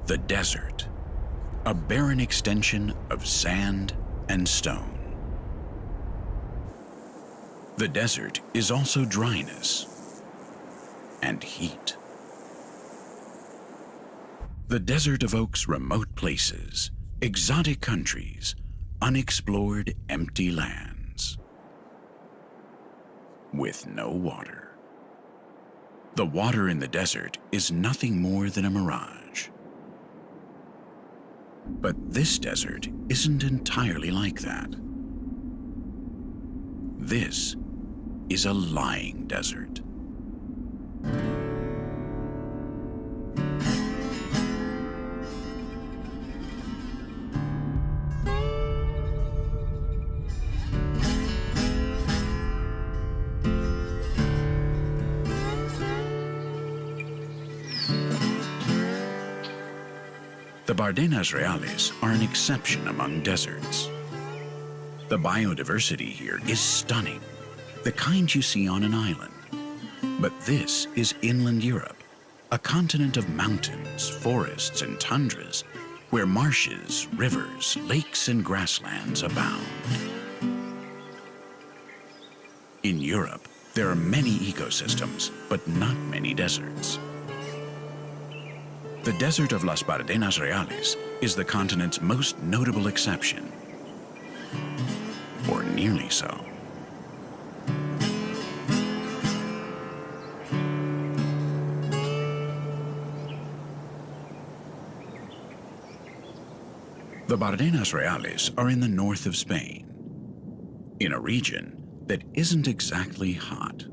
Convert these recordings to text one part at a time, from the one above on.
The desert, a barren extension of sand and stone. The desert is also dryness and heat. The desert evokes remote places, exotic countries, unexplored empty lands. With no water. The water in the desert is nothing more than a mirage. But this desert isn't entirely like that. This is a lying desert. The Bardenas Reales are an exception among deserts. The biodiversity here is stunning, the kind you see on an island. But this is inland Europe, a continent of mountains, forests, and tundras, where marshes, rivers, lakes, and grasslands abound. In Europe, there are many ecosystems, but not many deserts. The desert of Las Bardenas Reales is the continent's most notable exception, or nearly so. The Bardenas Reales are in the north of Spain, in a region that isn't exactly hot.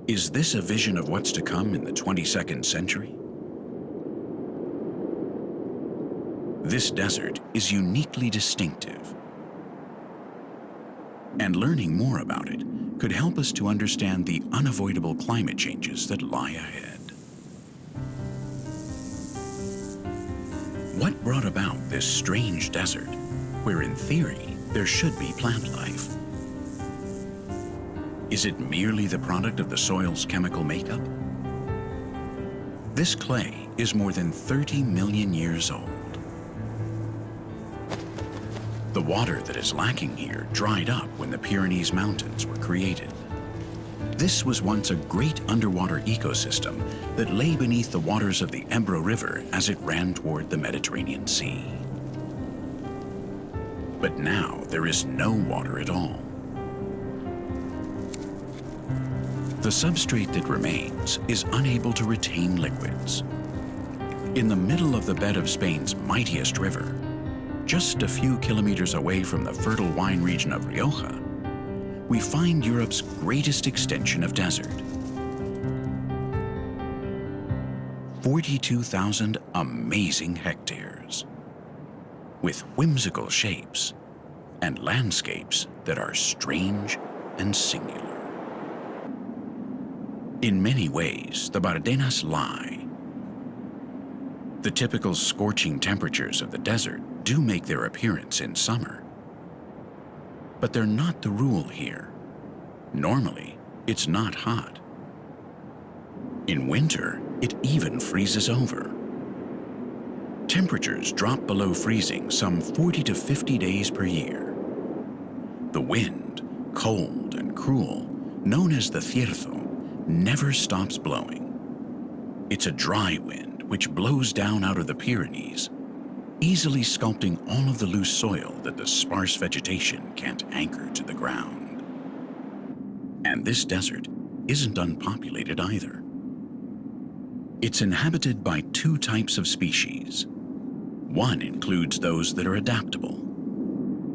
Is this a vision of what's to come in the 22nd century? This desert is uniquely distinctive, and learning more about it could help us to understand the unavoidable climate changes that lie ahead. What brought about this strange desert, where in theory there should be plant life? Is it merely the product of the soil's chemical makeup? This clay is more than 30 million years old. The water that is lacking here dried up when the Pyrenees Mountains were created. This was once a great underwater ecosystem that lay beneath the waters of the Ebro River as it ran toward the Mediterranean Sea. But now there is no water at all. The substrate that remains is unable to retain liquids. In the middle of the bed of Spain's mightiest river, just a few kilometers away from the fertile wine region of Rioja, we find Europe's greatest extension of desert. 42,000 amazing hectares, with whimsical shapes and landscapes that are strange and singular. In many ways, the Bardenas lie. The typical scorching temperatures of the desert do make their appearance in summer. But they're not the rule here. Normally, it's not hot. In winter, it even freezes over. Temperatures drop below freezing some 40 to 50 days per year. The wind, cold and cruel, known as the cierzo, never stops blowing. It's a dry wind which blows down out of the Pyrenees, easily sculpting all of the loose soil that the sparse vegetation can't anchor to the ground. And this desert isn't unpopulated either. It's inhabited by two types of species. One includes those that are adaptable.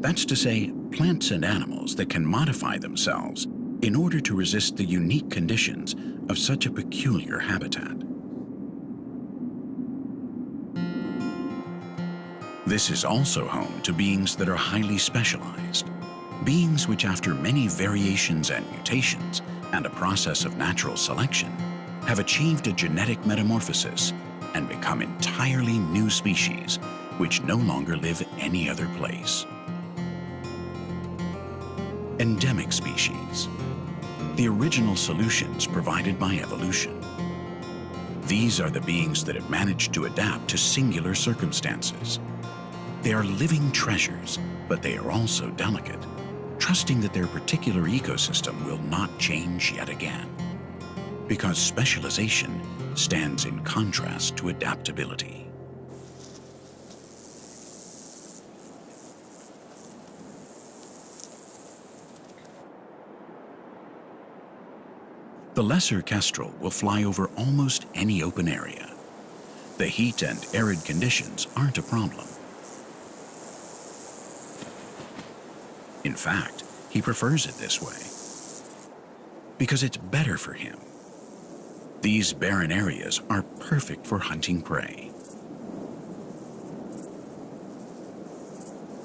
That's to say, plants and animals that can modify themselves in order to resist the unique conditions of such a peculiar habitat. This is also home to beings that are highly specialized, beings which after many variations and mutations and a process of natural selection have achieved a genetic metamorphosis and become entirely new species which no longer live any other place. Endemic species, the original solutions provided by evolution, These are the beings that have managed to adapt to singular circumstances. They are living treasures, but they are also delicate, trusting that their particular ecosystem will not change yet again. Because specialization stands in contrast to adaptability. The lesser kestrel will fly over almost any open area. The heat and arid conditions aren't a problem. In fact, he prefers it this way, because it's better for him. These barren areas are perfect for hunting prey.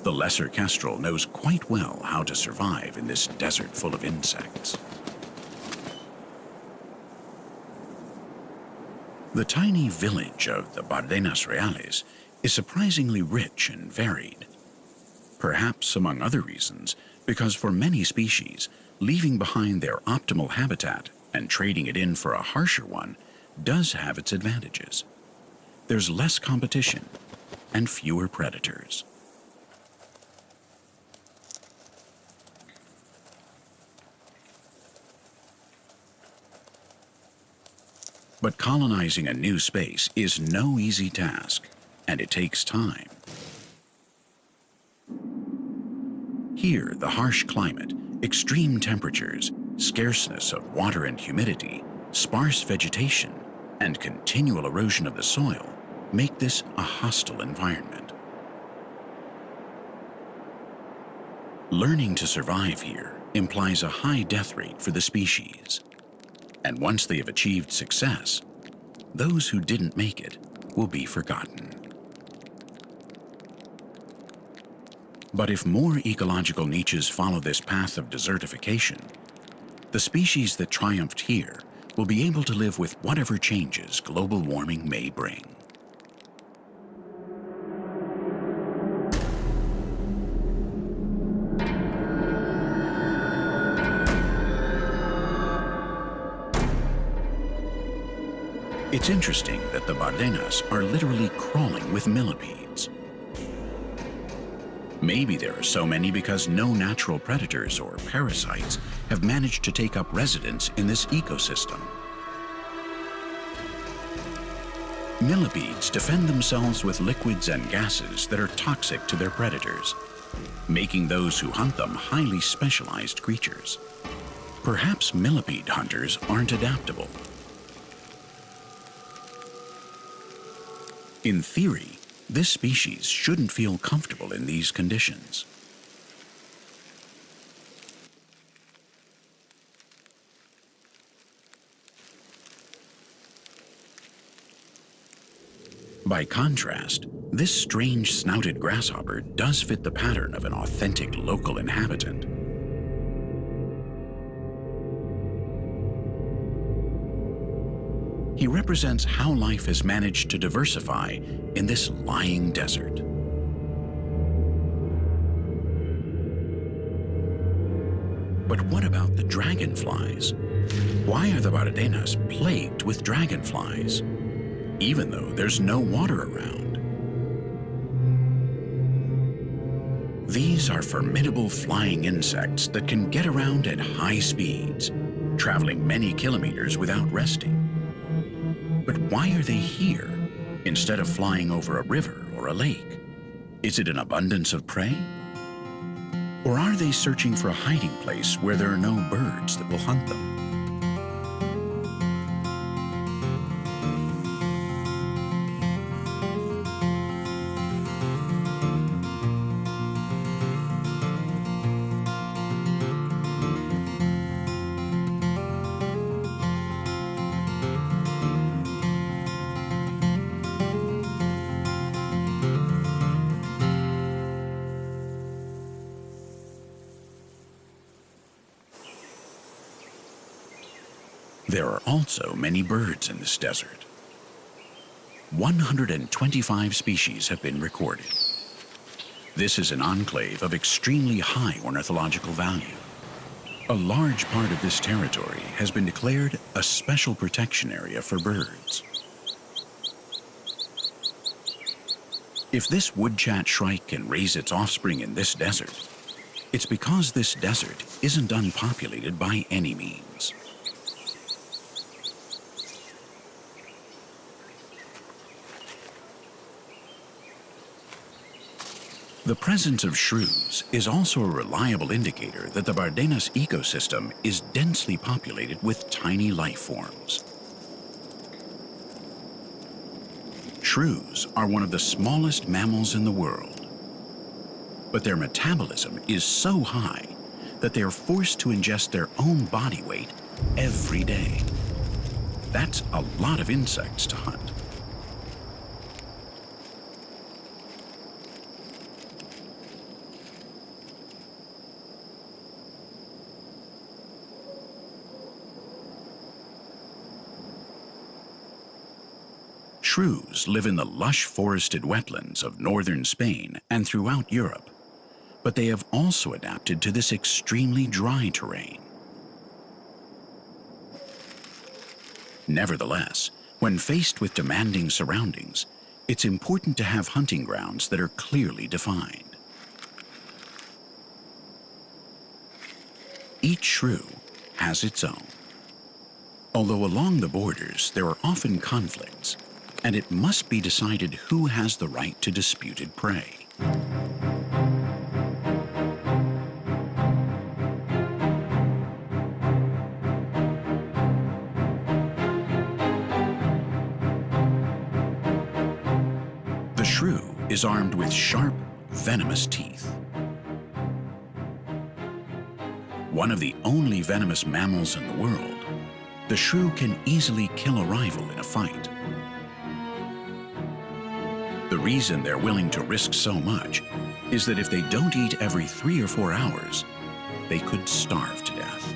The lesser kestrel knows quite well how to survive in this desert full of insects. The tiny village of the Bardenas Reales is surprisingly rich and varied. Perhaps, among other reasons, because for many species, leaving behind their optimal habitat and trading it in for a harsher one does have its advantages. There's less competition and fewer predators. But colonizing a new space is no easy task, and it takes time. Here, the harsh climate, extreme temperatures, scarceness of water and humidity, sparse vegetation, and continual erosion of the soil make this a hostile environment. Learning to survive here implies a high death rate for the species. And once they have achieved success, those who didn't make it will be forgotten. But if more ecological niches follow this path of desertification, the species that triumphed here will be able to live with whatever changes global warming may bring. It's interesting that the Bardenas are literally crawling with millipedes. Maybe there are so many because no natural predators or parasites have managed to take up residence in this ecosystem. Millipedes defend themselves with liquids and gases that are toxic to their predators, making those who hunt them highly specialized creatures. Perhaps millipede hunters aren't adaptable. In theory, this species shouldn't feel comfortable in these conditions. By contrast, this strange snouted grasshopper does fit the pattern of an authentic local inhabitant. He represents how life has managed to diversify in this lying desert. But what about the dragonflies? Why are the Bardenas plagued with dragonflies, even though there's no water around? These are formidable flying insects that can get around at high speeds, traveling many kilometers without resting. But why are they here instead of flying over a river or a lake? Is it an abundance of prey? Or are they searching for a hiding place where there are no birds that will hunt them? There are also many birds in this desert. 125 species have been recorded. This is an enclave of extremely high ornithological value. A large part of this territory has been declared a special protection area for birds. If this woodchat shrike can raise its offspring in this desert, it's because this desert isn't unpopulated by any means. The presence of shrews is also a reliable indicator that the Bardenas ecosystem is densely populated with tiny life forms. Shrews are one of the smallest mammals in the world, but their metabolism is so high that they are forced to ingest their own body weight every day. That's a lot of insects to hunt. Shrews live in the lush forested wetlands of northern Spain and throughout Europe, but they have also adapted to this extremely dry terrain. Nevertheless, when faced with demanding surroundings, it's important to have hunting grounds that are clearly defined. Each shrew has its own. Although along the borders there are often conflicts, and it must be decided who has the right to disputed prey. The shrew is armed with sharp, venomous teeth. One of the only venomous mammals in the world, the shrew can easily kill a rival in a fight. The reason they're willing to risk so much is that if they don't eat every 3 or 4 hours, they could starve to death.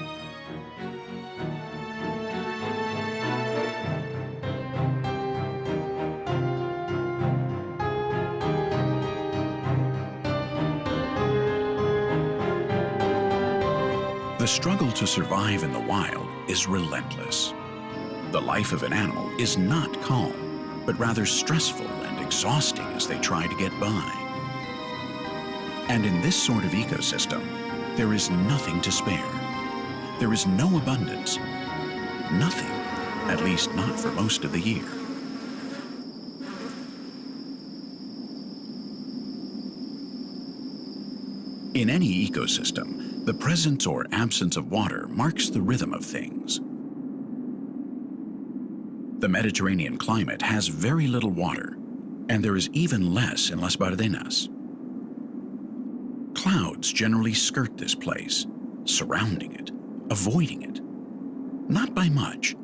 The struggle to survive in the wild is relentless. The life of an animal is not calm, but rather stressful and exhausting as they try to get by. And in this sort of ecosystem, there is nothing to spare. There is no abundance. Nothing, at least not for most of the year. In any ecosystem, the presence or absence of water marks the rhythm of things. The Mediterranean climate has very little water, and there is even less in Las Bardenas. Clouds generally skirt this place, surrounding it, avoiding it. Not by much,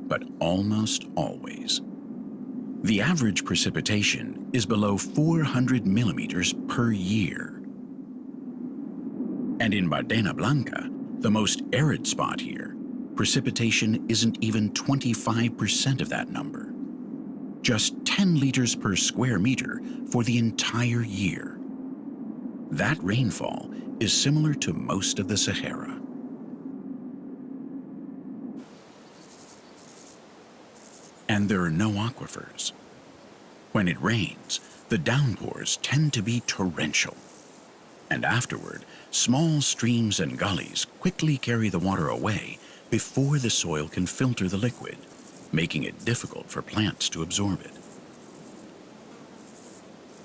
but almost always. The average precipitation is below 400 millimeters per year. And in Bardena Blanca, the most arid spot here, precipitation isn't even 25% of that number. Just 10 liters per square meter for the entire year. That rainfall is similar to most of the Sahara. And there are no aquifers. When it rains, the downpours tend to be torrential. And afterward, small streams and gullies quickly carry the water away before the soil can filter the liquid, making it difficult for plants to absorb it.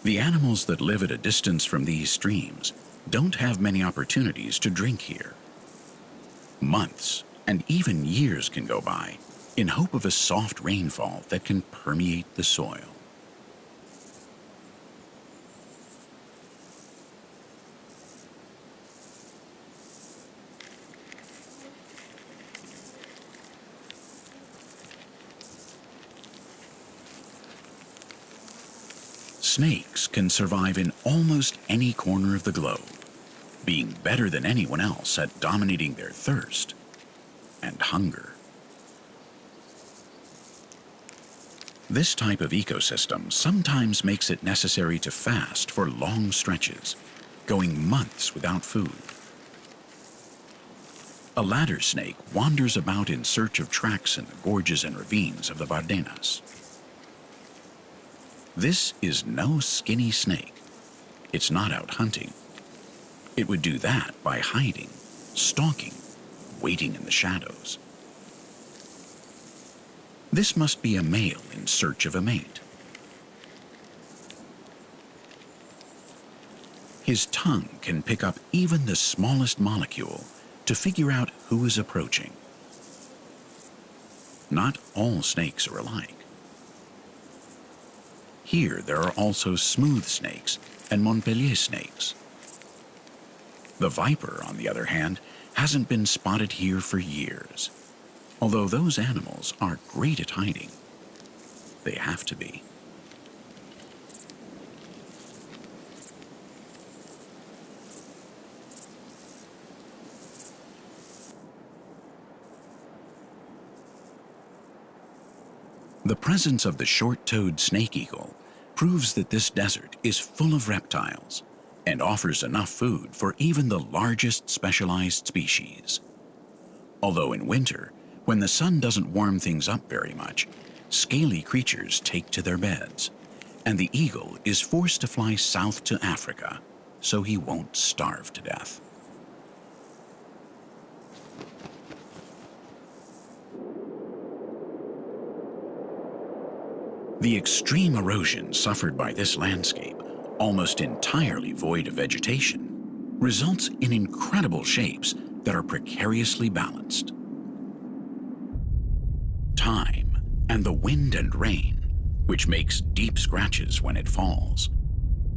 The animals that live at a distance from these streams don't have many opportunities to drink here. Months and even years can go by in hope of a soft rainfall that can permeate the soil. Snakes can survive in almost any corner of the globe, being better than anyone else at dominating their thirst and hunger. This type of ecosystem sometimes makes it necessary to fast for long stretches, going months without food. A ladder snake wanders about in search of tracks in the gorges and ravines of the Bardenas. This is no skinny snake. It's not out hunting. It would do that by hiding, stalking, waiting in the shadows. This must be a male in search of a mate. His tongue can pick up even the smallest molecule to figure out who is approaching. Not all snakes are alike. Here there are also smooth snakes and Montpellier snakes. The viper, on the other hand, hasn't been spotted here for years, although those animals are great at hiding. They have to be. The presence of the short-toed snake eagle proves that this desert is full of reptiles and offers enough food for even the largest specialized species. Although in winter, when the sun doesn't warm things up very much, scaly creatures take to their beds, and the eagle is forced to fly south to Africa so he won't starve to death. The extreme erosion suffered by this landscape, almost entirely void of vegetation, results in incredible shapes that are precariously balanced. Time and the wind and rain, which makes deep scratches when it falls,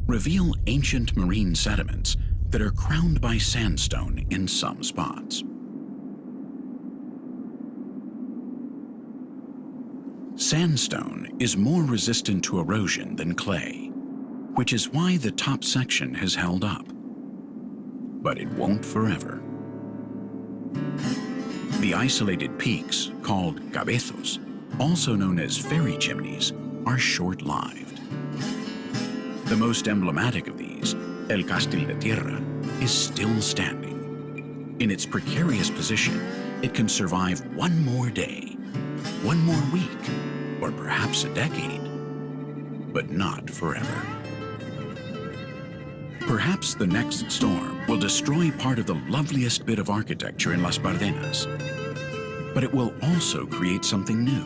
reveal ancient marine sediments that are crowned by sandstone in some spots. Sandstone is more resistant to erosion than clay, which is why the top section has held up. But it won't forever. The isolated peaks, called cabezos, also known as fairy chimneys, are short-lived. The most emblematic of these, El Castil de Tierra, is still standing. In its precarious position, it can survive one more day, one more week, or perhaps a decade, but not forever. Perhaps the next storm will destroy part of the loveliest bit of architecture in Las Bardenas, but it will also create something new.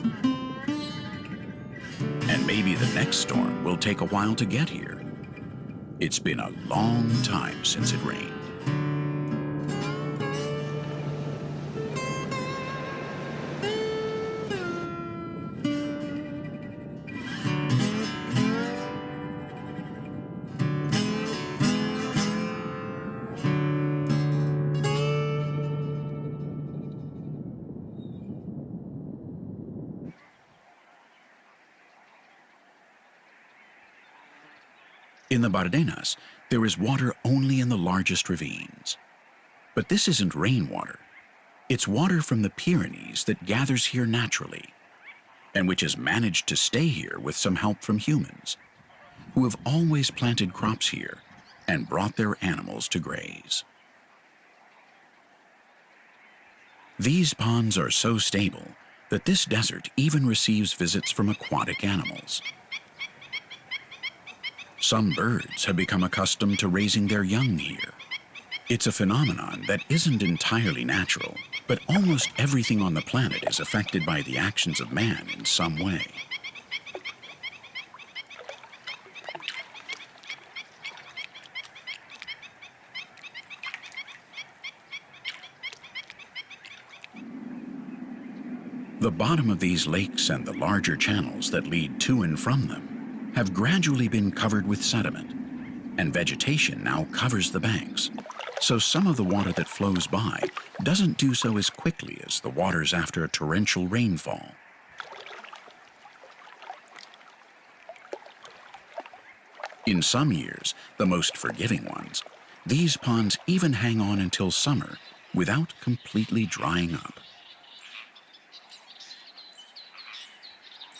And maybe the next storm will take a while to get here. It's been a long time since it rained. In the Bardenas, there is water only in the largest ravines. But this isn't rainwater. It's water from the Pyrenees that gathers here naturally, and which has managed to stay here with some help from humans, who have always planted crops here and brought their animals to graze. These ponds are so stable that this desert even receives visits from aquatic animals. Some birds have become accustomed to raising their young here. It's a phenomenon that isn't entirely natural, but almost everything on the planet is affected by the actions of man in some way. The bottom of these lakes and the larger channels that lead to and from them have gradually been covered with sediment, and vegetation now covers the banks, so some of the water that flows by doesn't do so as quickly as the waters after a torrential rainfall. In some years, the most forgiving ones, these ponds even hang on until summer without completely drying up.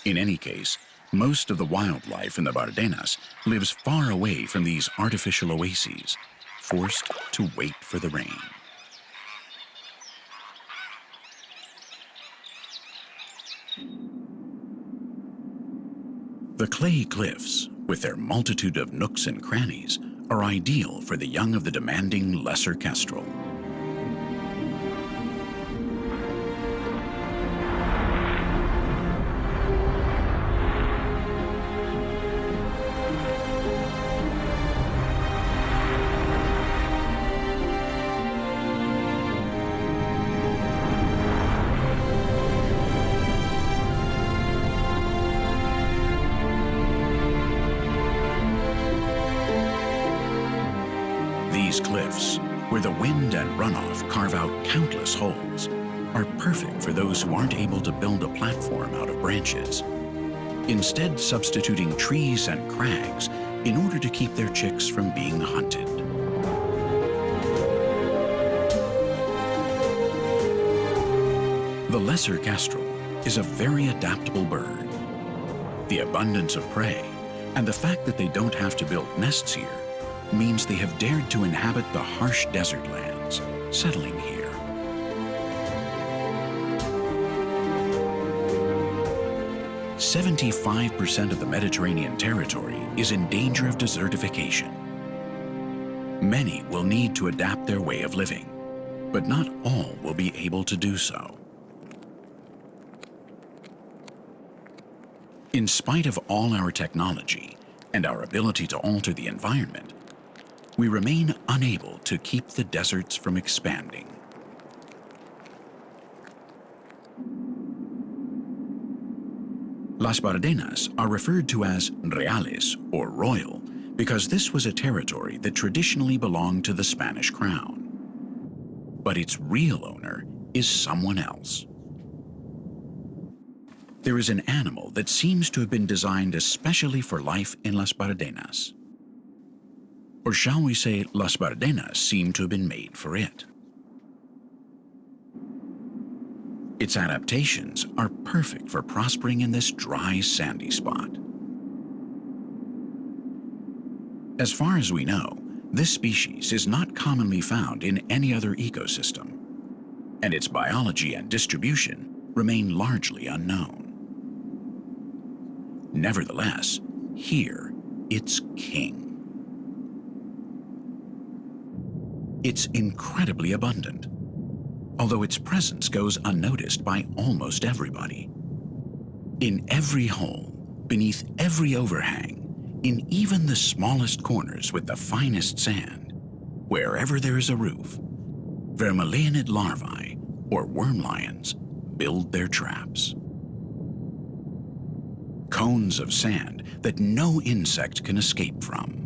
In any case, most of the wildlife in the Bardenas lives far away from these artificial oases, forced to wait for the rain. The clay cliffs, with their multitude of nooks and crannies, are ideal for the young of the demanding lesser kestrel. These cliffs, where the wind and runoff carve out countless holes, are perfect for those who aren't able to build a platform out of branches, instead substituting trees and crags in order to keep their chicks from being hunted. The lesser kestrel is a very adaptable bird. The abundance of prey and the fact that they don't have to build nests here means they have dared to inhabit the harsh desert lands, settling here. "75% of the Mediterranean territory is in danger of desertification. Many will need to adapt their way of living, but not all will be able to do so. In spite of all our technology and our ability to alter the environment, we remain unable to keep the deserts from expanding. Las Bardenas are referred to as reales, or royal, because this was a territory that traditionally belonged to the Spanish crown. But its real owner is someone else. There is an animal that seems to have been designed especially for life in Las Bardenas. Or shall we say, Las Bardenas seem to have been made for it. Its adaptations are perfect for prospering in this dry, sandy spot. As far as we know, this species is not commonly found in any other ecosystem, and its biology and distribution remain largely unknown. Nevertheless, here it's king. It's incredibly abundant, although its presence goes unnoticed by almost everybody. In every hole, beneath every overhang, in even the smallest corners with the finest sand, wherever there is a roof, vermilion larvae, or worm lions, build their traps. Cones of sand that no insect can escape from.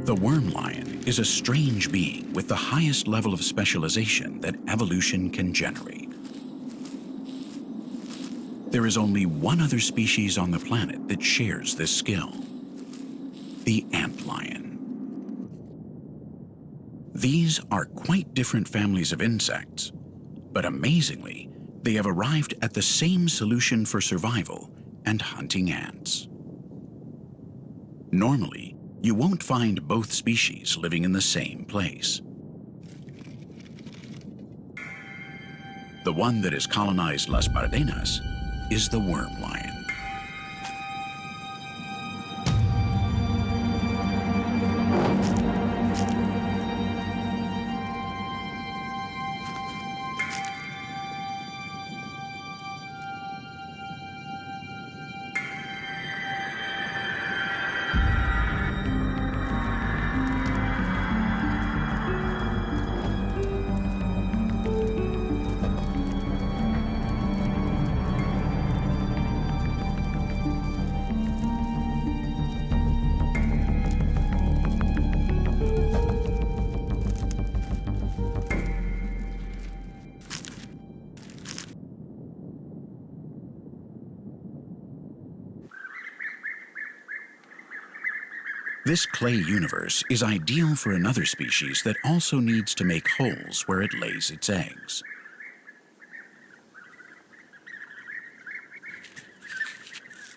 The worm lion is a strange being with the highest level of specialization that evolution can generate. There is only one other species on the planet that shares this skill: the antlion. These are quite different families of insects, but amazingly, they have arrived at the same solution for survival and hunting ants. Normally, you won't find both species living in the same place. The one that has colonized Las Bardenas is the worm lion. This clay universe is ideal for another species that also needs to make holes where it lays its eggs.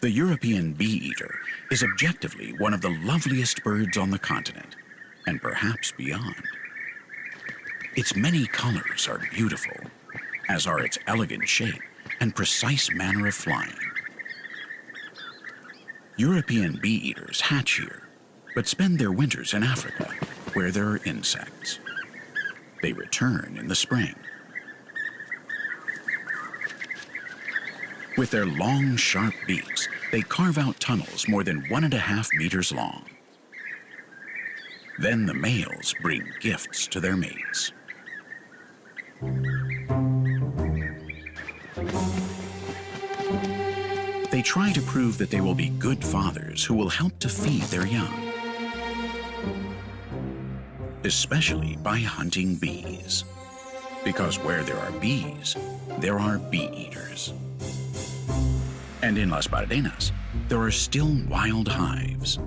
The European bee-eater is objectively one of the loveliest birds on the continent, and perhaps beyond. Its many colors are beautiful, as are its elegant shape and precise manner of flying. European bee-eaters hatch here, but spend their winters in Africa, where there are insects. They return in the spring. With their long, sharp beaks, they carve out tunnels more than 1.5 meters long. Then the males bring gifts to their mates. They try to prove that they will be good fathers who will help to feed their young, especially by hunting bees. Because where there are bees, there are bee-eaters. And in Las Bardenas, there are still wild hives.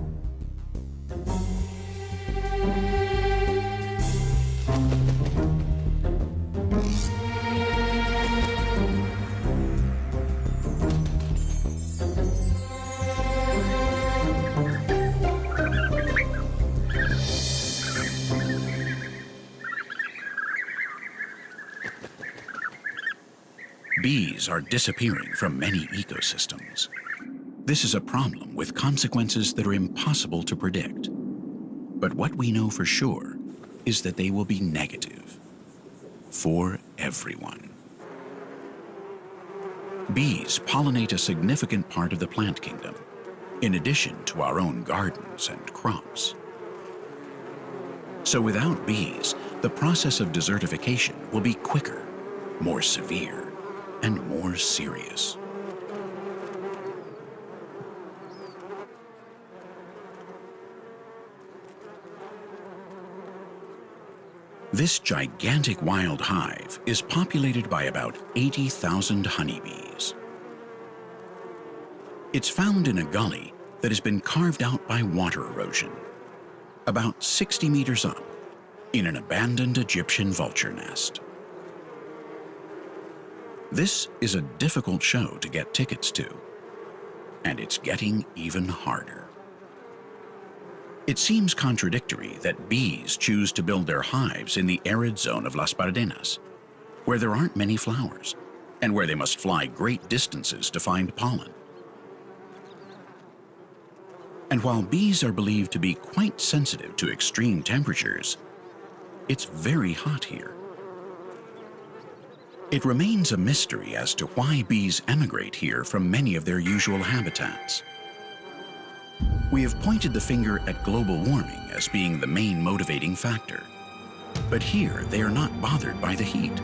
Bees are disappearing from many ecosystems. This is a problem with consequences that are impossible to predict. But what we know for sure is that they will be negative for everyone. Bees pollinate a significant part of the plant kingdom, in addition to our own gardens and crops. So without bees, the process of desertification will be quicker, more severe, and more serious. This gigantic wild hive is populated by about 80,000 honeybees. It's found in a gully that has been carved out by water erosion, about 60 meters up, in an abandoned Egyptian vulture nest. This is a difficult show to get tickets to, and it's getting even harder. It seems contradictory that bees choose to build their hives in the arid zone of Las Bardenas, where there aren't many flowers, and where they must fly great distances to find pollen. And while bees are believed to be quite sensitive to extreme temperatures, it's very hot here. It remains a mystery as to why bees emigrate here from many of their usual habitats. We have pointed the finger at global warming as being the main motivating factor, but here they are not bothered by the heat.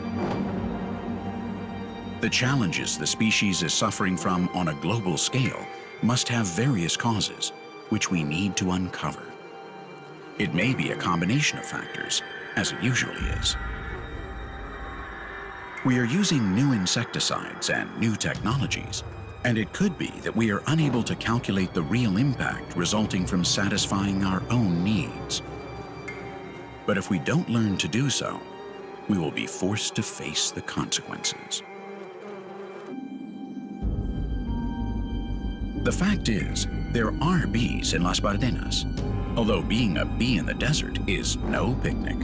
The challenges the species is suffering from on a global scale must have various causes, which we need to uncover. It may be a combination of factors, as it usually is. We are using new insecticides and new technologies, and it could be that we are unable to calculate the real impact resulting from satisfying our own needs. But if we don't learn to do so, we will be forced to face the consequences. The fact is, there are bees in Las Bardenas, although being a bee in the desert is no picnic.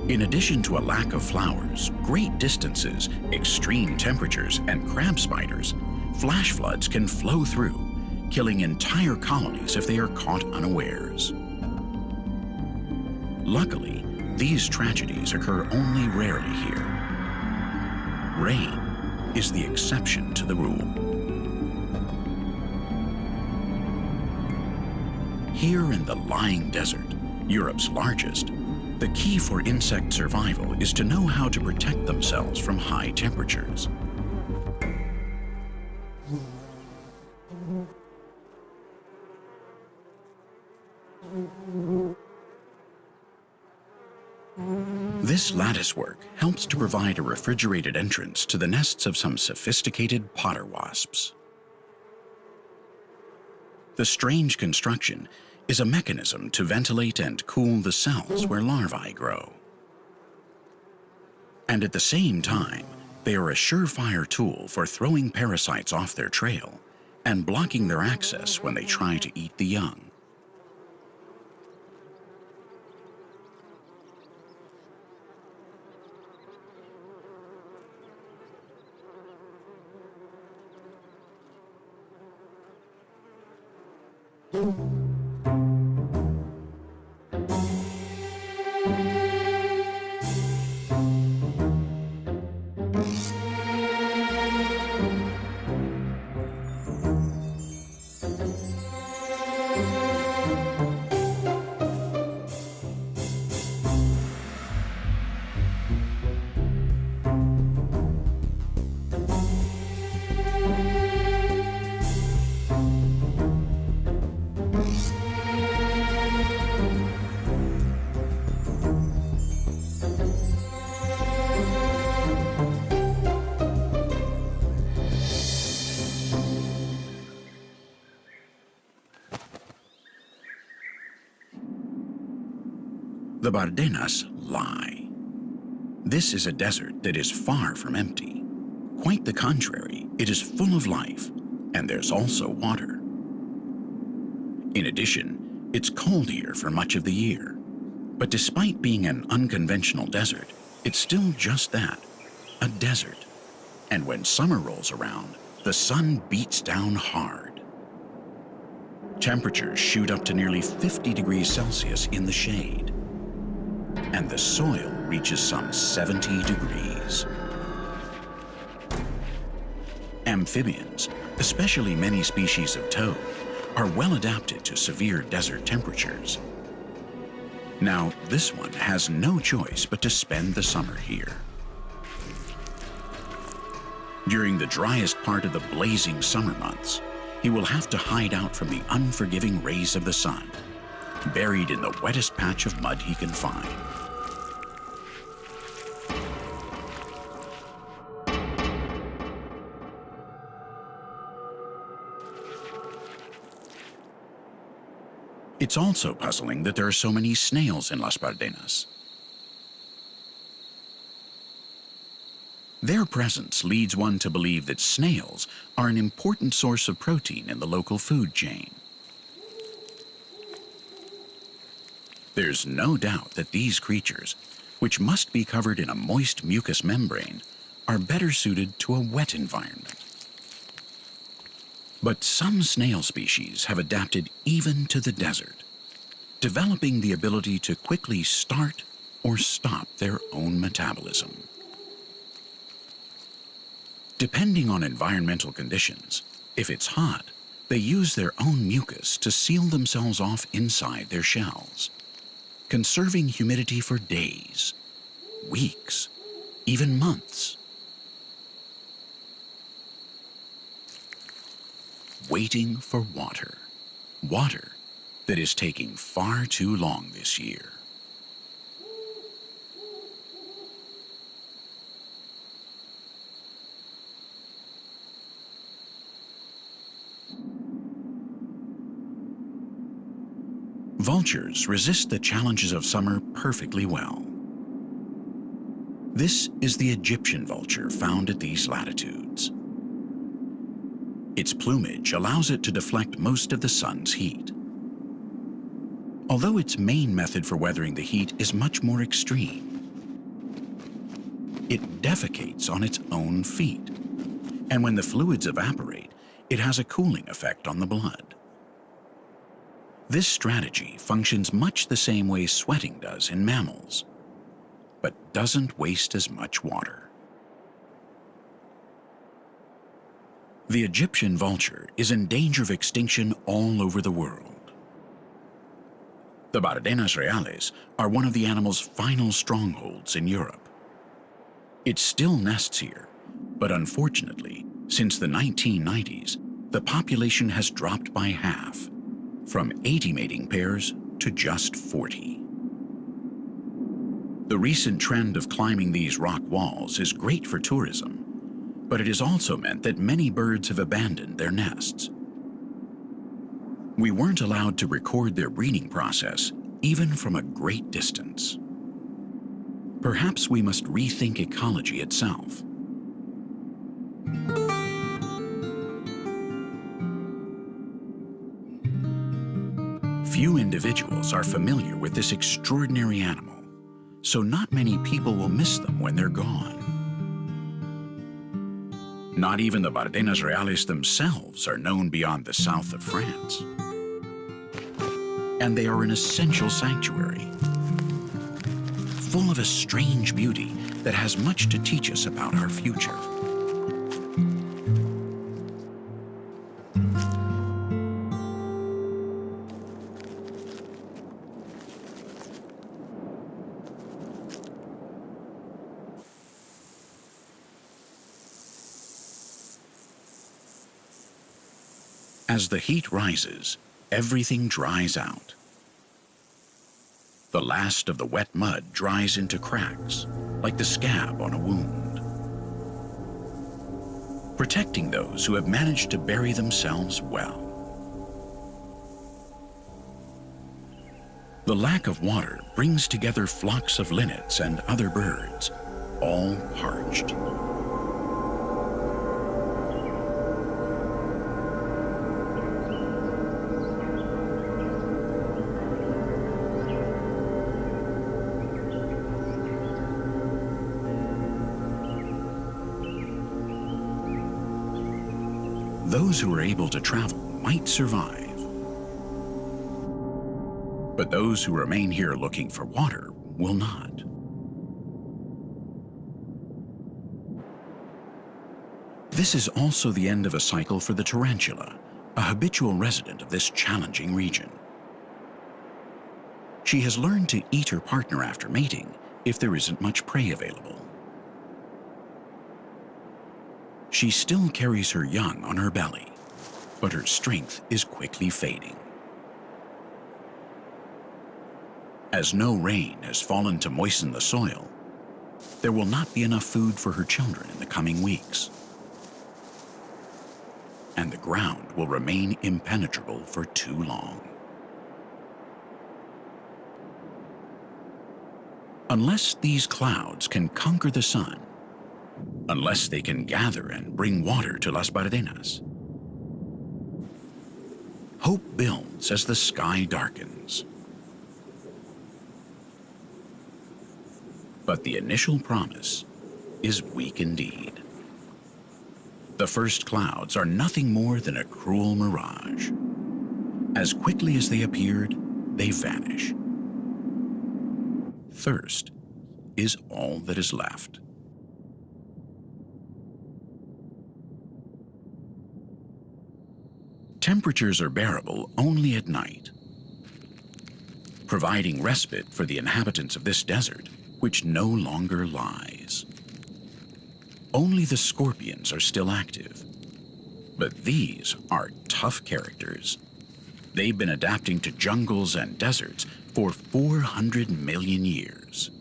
In addition to a lack of flowers, great distances, extreme temperatures, and crab spiders, flash floods can flow through, killing entire colonies if they are caught unawares. Luckily, these tragedies occur only rarely here. Rain is the exception to the rule. Here in the lying desert, Europe's largest, the key for insect survival is to know how to protect themselves from high temperatures. This latticework helps to provide a refrigerated entrance to the nests of some sophisticated potter wasps. The strange construction is a mechanism to ventilate and cool the cells where larvae grow. And at the same time, they are a surefire tool for throwing parasites off their trail and blocking their access when they try to eat the young. The Bardenas lie. This is a desert that is far from empty. Quite the contrary, it is full of life, and there's also water. In addition, it's cold here for much of the year. But despite being an unconventional desert, it's still just that, a desert. And when summer rolls around, the sun beats down hard. Temperatures shoot up to nearly 50 degrees Celsius in the shade. And the soil reaches some 70 degrees. Amphibians, especially many species of toad, are well adapted to severe desert temperatures. Now, this one has no choice but to spend the summer here. During the driest part of the blazing summer months, he will have to hide out from the unforgiving rays of the sun, buried in the wettest patch of mud he can find. It's also puzzling that there are so many snails in Las Bardenas. Their presence leads one to believe that snails are an important source of protein in the local food chain. There's no doubt that these creatures, which must be covered in a moist mucous membrane, are better suited to a wet environment. But some snail species have adapted even to the desert, developing the ability to quickly start or stop their own metabolism. Depending on environmental conditions, if it's hot, they use their own mucus to seal themselves off inside their shells, conserving humidity for days, weeks, even months. Waiting for water. Water that is taking far too long this year. Vultures resist the challenges of summer perfectly well. This is the Egyptian vulture found at these latitudes. Its plumage allows it to deflect most of the sun's heat. Although its main method for weathering the heat is much more extreme. It defecates on its own feet, and when the fluids evaporate, it has a cooling effect on the blood. This strategy functions much the same way sweating does in mammals, but doesn't waste as much water. The Egyptian vulture is in danger of extinction all over the world. The Bardenas reales are one of the animal's final strongholds in Europe. It still nests here, but unfortunately, since the 1990s, the population has dropped by half, from 80 mating pairs to just 40. The recent trend of climbing these rock walls is great for tourism, but it has also meant that many birds have abandoned their nests. We weren't allowed to record their breeding process, even from a great distance. Perhaps we must rethink ecology itself. Few individuals are familiar with this extraordinary animal, so not many people will miss them when they're gone. Not even the Ballenas reales themselves are known beyond the south of France. And they are an essential sanctuary, full of a strange beauty that has much to teach us about our future. As the heat rises, everything dries out. The last of the wet mud dries into cracks, like the scab on a wound, protecting those who have managed to bury themselves well. The lack of water brings together flocks of linnets and other birds, all parched. Those who are able to travel might survive. But those who remain here looking for water will not. This is also the end of a cycle for the tarantula, a habitual resident of this challenging region. She has learned to eat her partner after mating if there isn't much prey available. She still carries her young on her belly, but her strength is quickly fading. As no rain has fallen to moisten the soil, there will not be enough food for her children in the coming weeks. And the ground will remain impenetrable for too long. Unless these clouds can conquer the sun, unless they can gather and bring water to Las Ballenas, hope builds as the sky darkens. But the initial promise is weak indeed. The first clouds are nothing more than a cruel mirage. As quickly as they appeared, they vanish. Thirst is all that is left. Temperatures are bearable only at night, providing respite for the inhabitants of this desert, which no longer lies. Only the scorpions are still active, but these are tough characters. They've been adapting to jungles and deserts for 400 million years.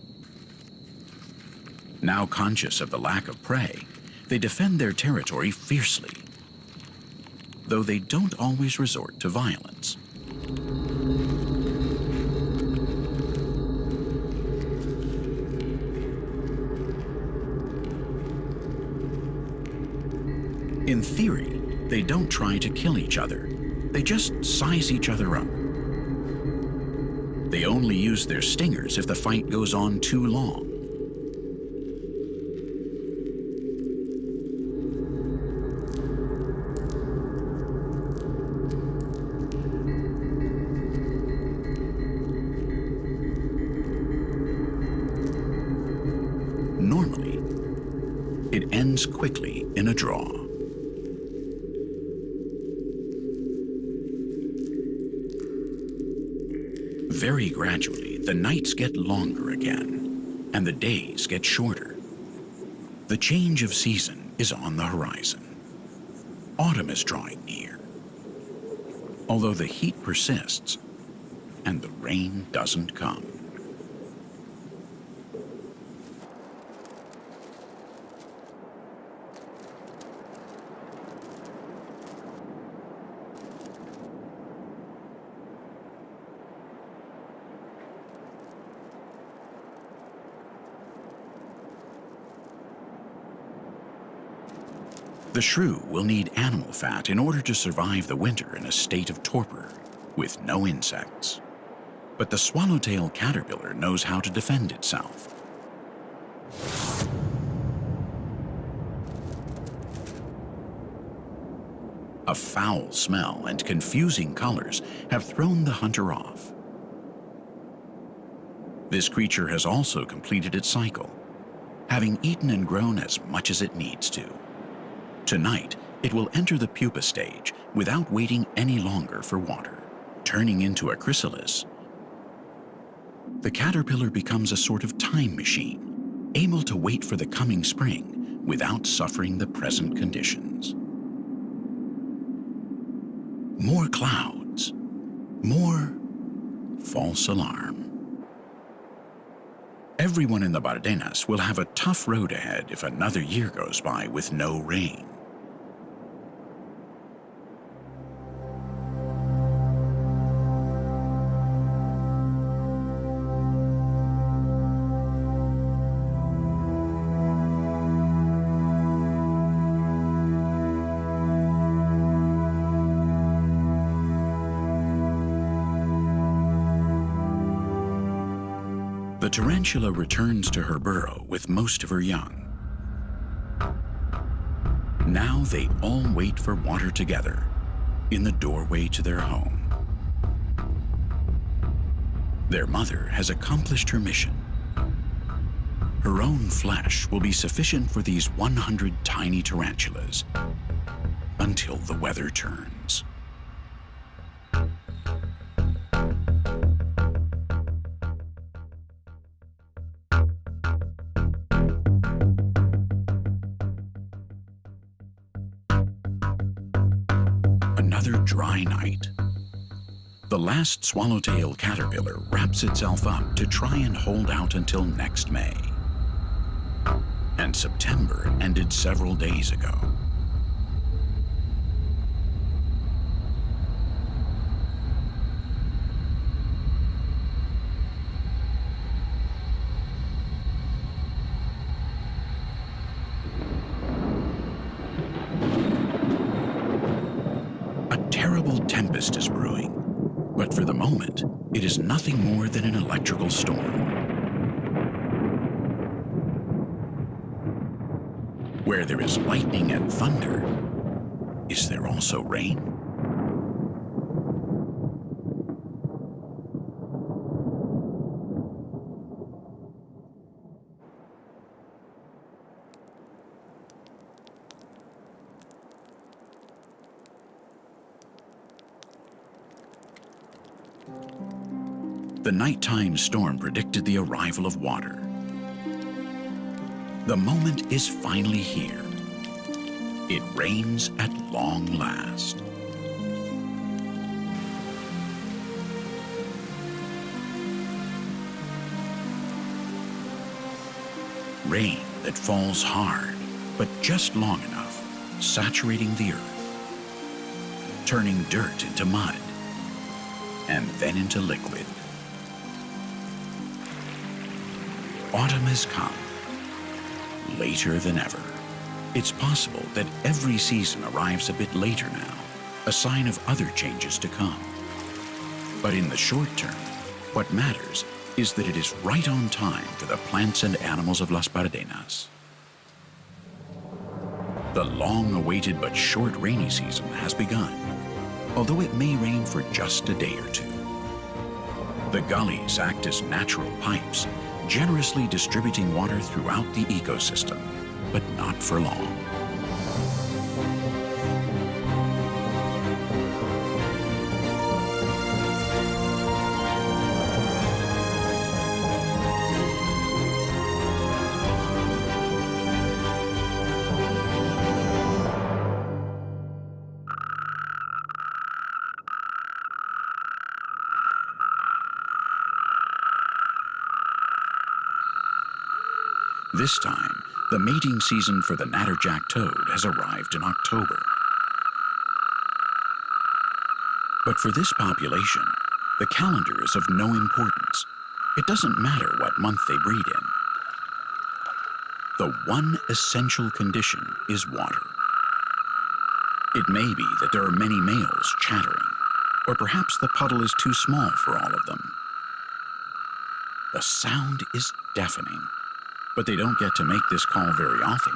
Now conscious of the lack of prey, they defend their territory fiercely, though they don't always resort to violence. In theory, they don't try to kill each other. They just size each other up. They only use their stingers if the fight goes on too long. Normally, it ends quickly in a draw. Very gradually, the nights get longer again, and the days get shorter. The change of season is on the horizon. Autumn is drawing near, although the heat persists and the rain doesn't come. The shrew will need animal fat in order to survive the winter in a state of torpor, with no insects. But the swallowtail caterpillar knows how to defend itself. A foul smell and confusing colors have thrown the hunter off. This creature has also completed its cycle, having eaten and grown as much as it needs to. Tonight, it will enter the pupa stage without waiting any longer for water, turning into a chrysalis. The caterpillar becomes a sort of time machine, able to wait for the coming spring without suffering the present conditions. More clouds, more false alarm. Everyone in the Bardenas will have a tough road ahead if another year goes by with no rain. The tarantula returns to her burrow with most of her young. Now they all wait for water together in the doorway to their home. Their mother has accomplished her mission. Her own flesh will be sufficient for these 100 tiny tarantulas until the weather turns. Another dry night. The last swallowtail caterpillar wraps itself up to try and hold out until next May. And September ended several days ago. Tempest is brewing, but for the moment, it is nothing more than an electrical storm. Where there is lightning and thunder, is there also rain? The nighttime storm predicted the arrival of water. The moment is finally here. It rains at long last. Rain that falls hard, but just long enough, saturating the earth, turning dirt into mud, and then into liquid. Autumn has come, later than ever. It's possible that every season arrives a bit later now, a sign of other changes to come. But in the short term, what matters is that it is right on time for the plants and animals of Las Bardenas. The long-awaited but short rainy season has begun, although it may rain for just a day or two. The gullies act as natural pipes, generously distributing water throughout the ecosystem, but not for long. This time, the mating season for the natterjack toad has arrived in October. But for this population, the calendar is of no importance. It doesn't matter what month they breed in. The one essential condition is water. It may be that there are many males chattering, or perhaps the puddle is too small for all of them. The sound is deafening, but they don't get to make this call very often,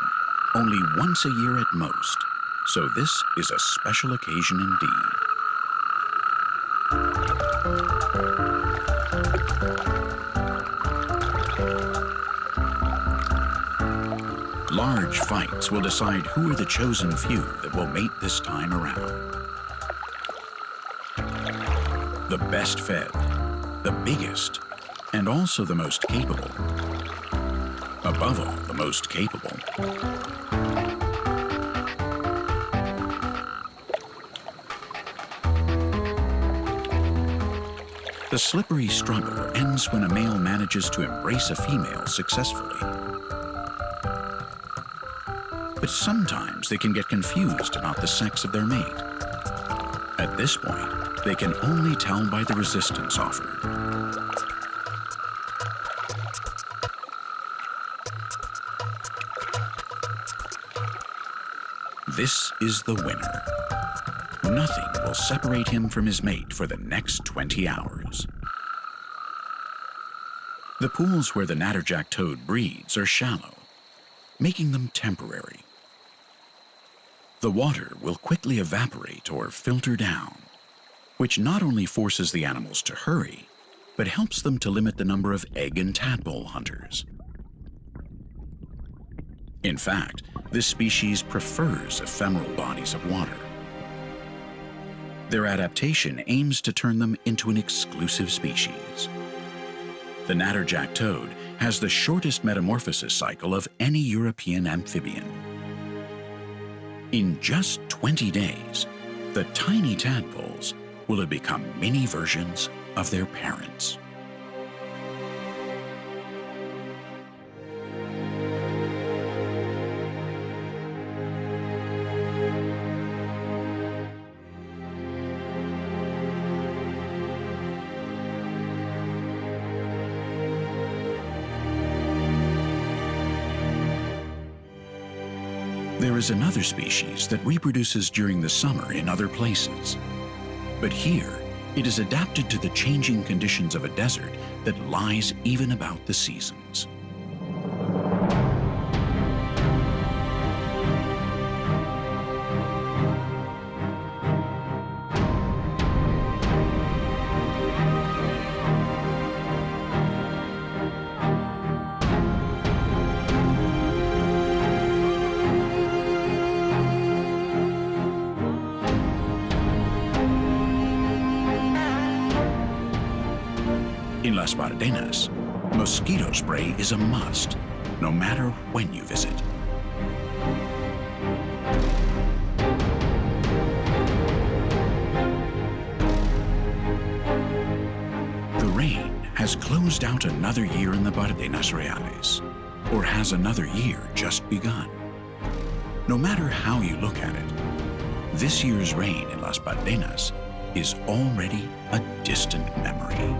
only once a year at most, so this is a special occasion indeed. Large fights will decide who are the chosen few that will mate this time around. The best fed, the biggest, and also the most capable. Above all, the most capable. The slippery struggle ends when a male manages to embrace a female successfully. But sometimes they can get confused about the sex of their mate. At this point, they can only tell by the resistance offered. This is the winner. Nothing will separate him from his mate for the next 20 hours. The pools where the natterjack toad breeds are shallow, making them temporary. The water will quickly evaporate or filter down, which not only forces the animals to hurry, but helps them to limit the number of egg and tadpole hunters. In fact, this species prefers ephemeral bodies of water. Their adaptation aims to turn them into an exclusive species. The natterjack toad has the shortest metamorphosis cycle of any European amphibian. In just 20 days, the tiny tadpoles will have become mini versions of their parents. There is another species that reproduces during the summer in other places. But here, it is adapted to the changing conditions of a desert that lies even about the seasons. In Las Bardenas, mosquito spray is a must, no matter when you visit. The rain has closed out another year in the Bardenas Reales, or has another year just begun. No matter how you look at it, this year's rain in Las Bardenas is already a distant memory.